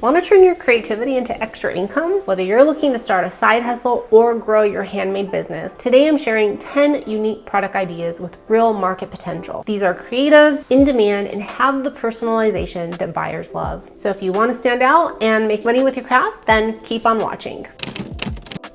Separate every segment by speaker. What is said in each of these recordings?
Speaker 1: Want to turn your creativity into extra income? Whether you're looking to start a side hustle or grow your handmade business, today I'm sharing 10 unique product ideas with real market potential. These are creative, in demand, and have the personalization that buyers love. So if you want to stand out and make money with your craft, then keep on watching.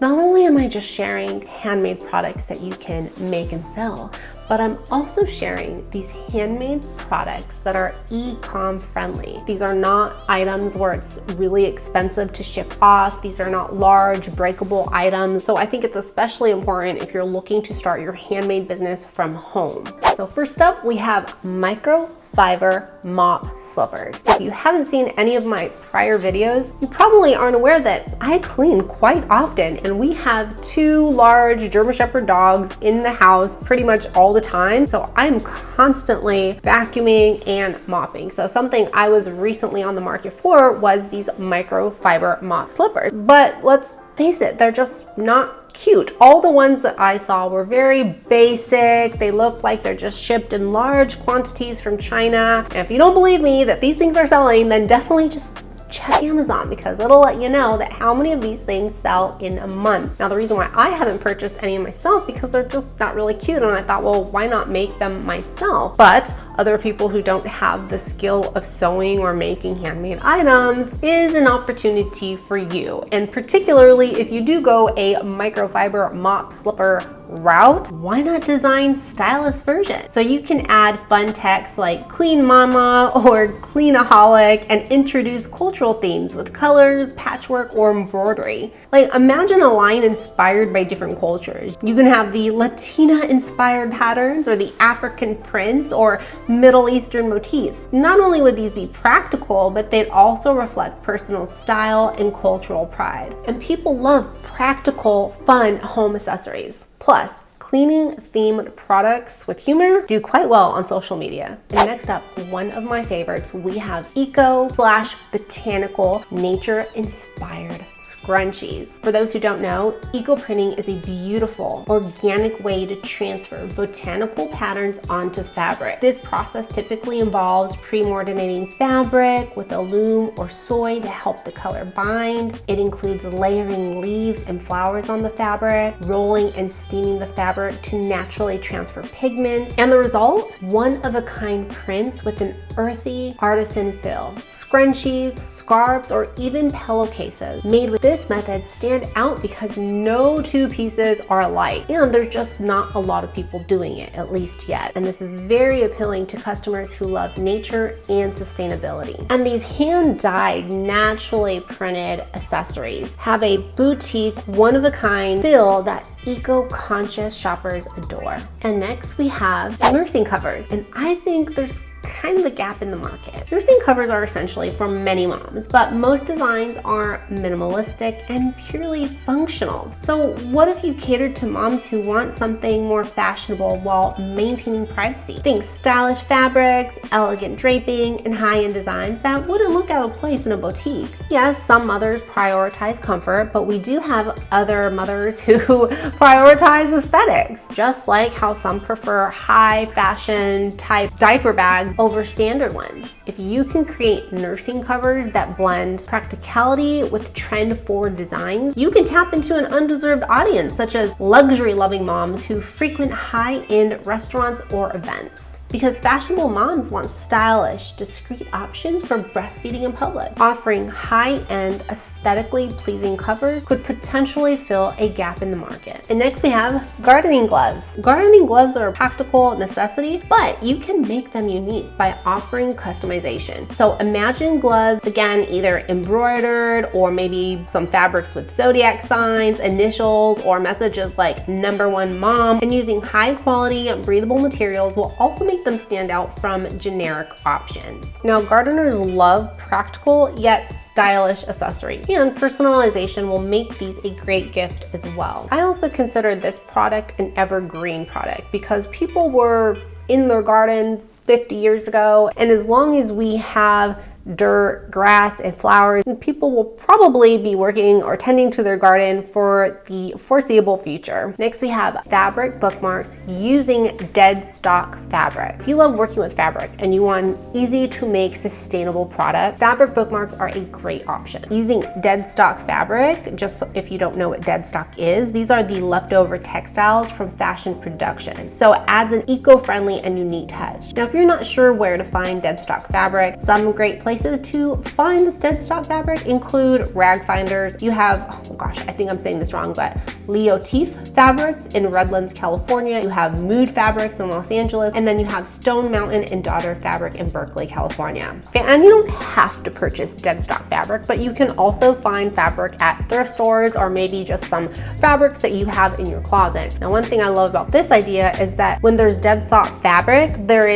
Speaker 1: Not only am I just sharing handmade products that you can make and sell, but I'm also sharing these handmade products that are e-com friendly. These are not items where it's really expensive to ship off. These are not large breakable items. So I think it's especially important if you're looking to start your handmade business from home. So first up, we have microfiber mop slippers. If you haven't seen any of my prior videos, you probably aren't aware that I clean quite often, and we have 2 large German Shepherd dogs in the house pretty much all the time. So I'm constantly vacuuming and mopping. So something I was recently on the market for was these microfiber mop slippers. But let's face it, they're just not cute. All the ones that I saw were very basic. They look like they're just shipped in large quantities from China. And if you don't believe me that these things are selling, then definitely just check Amazon, because it'll let you know that how many of these things sell in a month. Now, the reason why I haven't purchased any myself, because they're just not really cute, and I thought, well, why not make them myself? But other people who don't have the skill of sewing or making handmade items is an opportunity for you. And particularly if you do go a microfiber mop slipper route, why not design stylish versions? So you can add fun text like clean mama or cleanaholic and introduce cultural themes with colors, patchwork, or embroidery. Like, imagine a line inspired by different cultures. You can have the Latina inspired patterns or the African prints or Middle Eastern motifs. Not only would these be practical, but they'd also reflect personal style and cultural pride. And people love practical, fun home accessories. Plus, cleaning themed products with humor do quite well on social media. And next up, one of my favorites, we have eco/botanical nature inspired scrunchies. For those who don't know, eco printing is a beautiful organic way to transfer botanical patterns onto fabric. This process typically involves pre-mordinating fabric with a loom or soy to help the color bind. It includes layering leaves and flowers on the fabric, rolling and steaming the fabric to naturally transfer pigments, and the result? One-of-a-kind prints with an earthy artisan feel. Scrunchies, scarves, or even pillowcases made with this method stand out because no 2 pieces are alike, and there's just not a lot of people doing it, at least yet. And this is very appealing to customers who love nature and sustainability. And these hand-dyed, naturally printed accessories have a boutique, one-of-a-kind feel that eco-conscious shoppers adore. And next we have nursing covers, and I think there's kind of a gap in the market. Nursing covers are essentially for many moms, but most designs are minimalistic and purely functional. So what if you catered to moms who want something more fashionable while maintaining privacy? Think stylish fabrics, elegant draping, and high-end designs that wouldn't look out of place in a boutique. Yes, some mothers prioritize comfort, but we do have other mothers who prioritize aesthetics, just like how some prefer high fashion type diaper bags over standard ones. If you can create nursing covers that blend practicality with trend-forward designs, you can tap into an undeserved audience, such as luxury-loving moms who frequent high-end restaurants or events. Because fashionable moms want stylish, discreet options for breastfeeding in public. Offering high-end, aesthetically pleasing covers could potentially fill a gap in the market. And next we have gardening gloves. Gardening gloves are a practical necessity, but you can make them unique by offering customization. So imagine gloves, again, either embroidered or maybe some fabrics with zodiac signs, initials, or messages like #1 mom, and using high quality, breathable materials will also make them stand out from generic options. Now, gardeners love practical yet stylish accessories, and personalization will make these a great gift as well. I also consider this product an evergreen product because people were in their gardens 50 years ago, and as long as we have dirt, grass, and flowers, and people will probably be working or tending to their garden for the foreseeable future. Next, we have fabric bookmarks using dead stock fabric. If you love working with fabric and you want an easy to make sustainable product, fabric bookmarks are a great option. Using dead stock fabric, just if you don't know what dead stock is, these are the leftover textiles from fashion production. So it adds an eco-friendly and unique touch. Now, if you're not sure where to find dead stock fabric, some great places to find this dead stock fabric include rag finders. You have, oh gosh, I think I'm saying this wrong, but LeaBenArye Fabrics in Redlands, California. You have Mood Fabrics in Los Angeles, and then you have Stone Mountain and Daughter Fabric in Berkeley, California. Okay, and you don't have to purchase dead stock fabric, but you can also find fabric at thrift stores or maybe just some fabrics that you have in your closet. Now, one thing I love about this idea is that when there's dead stock fabric, that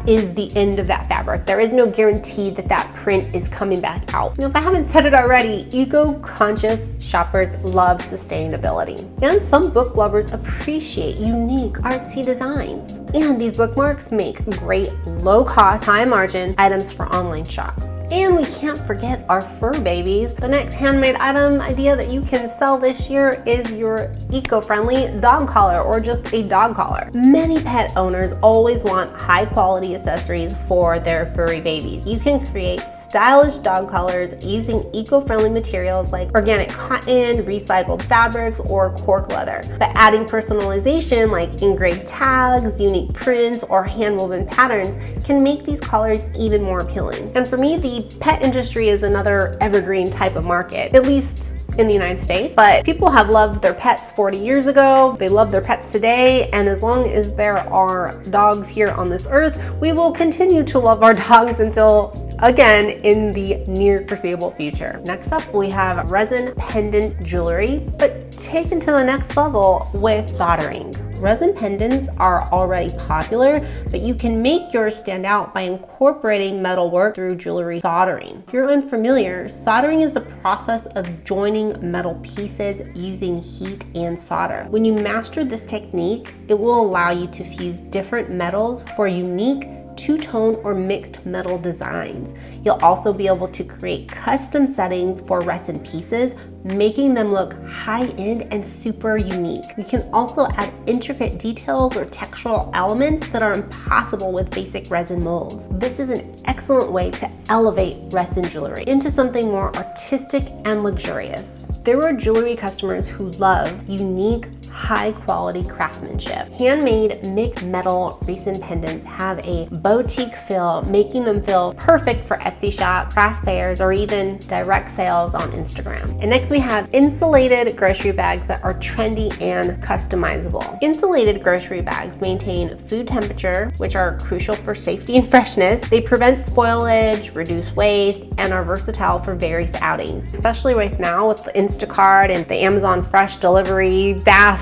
Speaker 1: is the end of that fabric. There is no guarantee that that print is coming back out. Now, if I haven't said it already, eco-conscious shoppers love sustainability. And some book lovers appreciate unique artsy designs. And these bookmarks make great low-cost, high-margin items for online shops. And we can't forget our fur babies. The next handmade item idea that you can sell this year is your eco-friendly dog collar or just a dog collar. Many pet owners always want high-quality accessories for their furry babies. You can create stylish dog collars using eco-friendly materials like organic cotton, recycled fabrics, or cork leather. But adding personalization like engraved tags, unique prints, or hand-woven patterns can make these collars even more appealing. And for me, the pet industry is another evergreen type of market, at least in the United States. But people have loved their pets 40 years ago, they love their pets today, and as long as there are dogs here on this earth, we will continue to love our dogs until, again, in the near foreseeable future. Next up, we have resin pendant jewelry, but taken to the next level with soldering. Resin pendants are already popular, but you can make yours stand out by incorporating metal work through jewelry soldering. If you're unfamiliar, soldering is the process of joining metal pieces using heat and solder. When you master this technique, it will allow you to fuse different metals for unique two-tone or mixed metal designs. You'll also be able to create custom settings for resin pieces, making them look high-end and super unique. You can also add intricate details or textural elements that are impossible with basic resin molds. This is an excellent way to elevate resin jewelry into something more artistic and luxurious. There are jewelry customers who love unique, high-quality craftsmanship. Handmade mixed metal resin pendants have a boutique feel, making them feel perfect for Etsy shop, craft fairs, or even direct sales on Instagram. And next we have insulated grocery bags that are trendy and customizable. Insulated grocery bags maintain food temperature, which are crucial for safety and freshness. They prevent spoilage, reduce waste, and are versatile for various outings. Especially right now with the Instacart and the Amazon Fresh delivery, staff,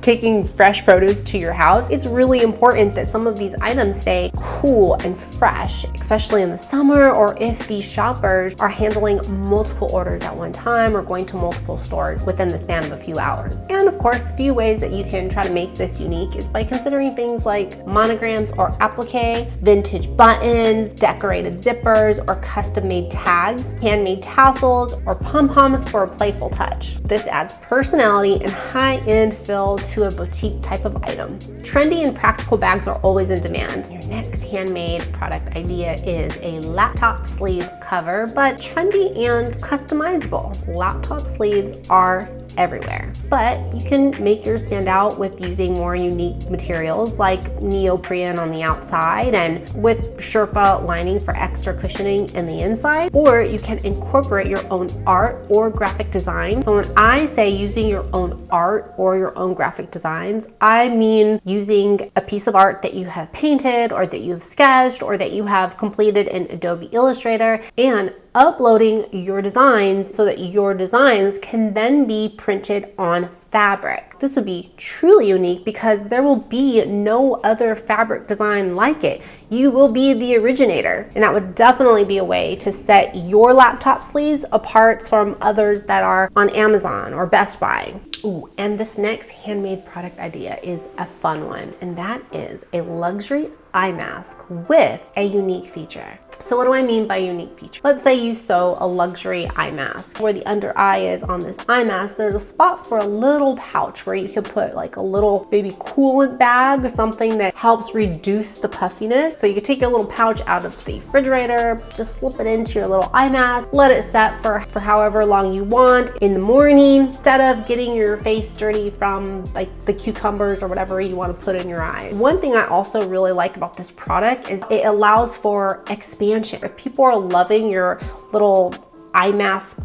Speaker 1: taking fresh produce to your house, it's really important that some of these items stay cool and fresh, especially in the summer, or if these shoppers are handling multiple orders at one time or going to multiple stores within the span of a few hours. And of course, a few ways that you can try to make this unique is by considering things like monograms or applique, vintage buttons, decorated zippers, or custom-made tags, handmade tassels, or pom-poms for a playful touch. This adds personality and high-end feel to a boutique type of item. Trendy and practical bags are always in demand. Your next handmade product idea is a laptop sleeve cover, but trendy and customizable. Laptop sleeves are everywhere, but you can make yours stand out with using more unique materials like neoprene on the outside and with Sherpa lining for extra cushioning in the inside, or you can incorporate your own art or graphic design. So when I say using your own art or your own graphic designs, I mean using a piece of art that you have painted or that you've sketched or that you have completed in Adobe Illustrator and uploading your designs so that your designs can then be printed on fabric. This would be truly unique because there will be no other fabric design like it. You will be the originator, and that would definitely be a way to set your laptop sleeves apart from others that are on Amazon or Best Buy. Ooh, and this next handmade product idea is a fun one, and that is a luxury eye mask with a unique feature. So what do I mean by unique feature? Let's say you sew a luxury eye mask. Where the under eye is on this eye mask, there's a spot for a little pouch where you can put like a little maybe coolant bag or something that helps reduce the puffiness. So you can take your little pouch out of the refrigerator, just slip it into your little eye mask, let it set for however long you want in the morning, instead of getting your face dirty from like the cucumbers or whatever you want to put in your eye. One thing I also really like about this product is it allows for expansion. If people are loving your little eye mask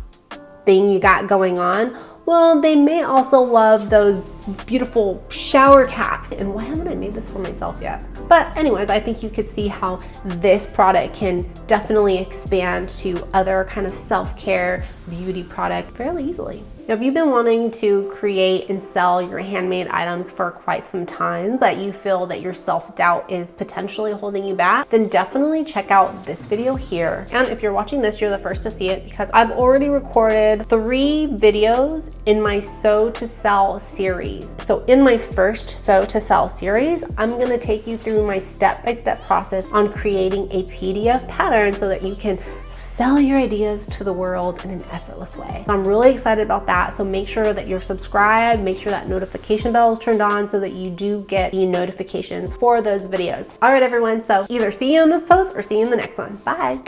Speaker 1: thing you got going on, well, they may also love those beautiful shower caps. And why haven't I made this for myself yet? But anyways, I think you could see how this product can definitely expand to other kind of self-care beauty product fairly easily. Now, if you've been wanting to create and sell your handmade items for quite some time, but you feel that your self-doubt is potentially holding you back, then definitely check out this video here. And if you're watching this, you're the first to see it because I've already recorded 3 videos in my Sew to Sell series. So in my first Sew to Sell series, I'm gonna take you through my step-by-step process on creating a PDF pattern so that you can sell your ideas to the world in an effortless way. So I'm really excited about that. So make sure that you're subscribed, make sure that notification bell is turned on so that you do get the notifications for those videos. All right, everyone, so either see you in this post or see you in the next one. Bye.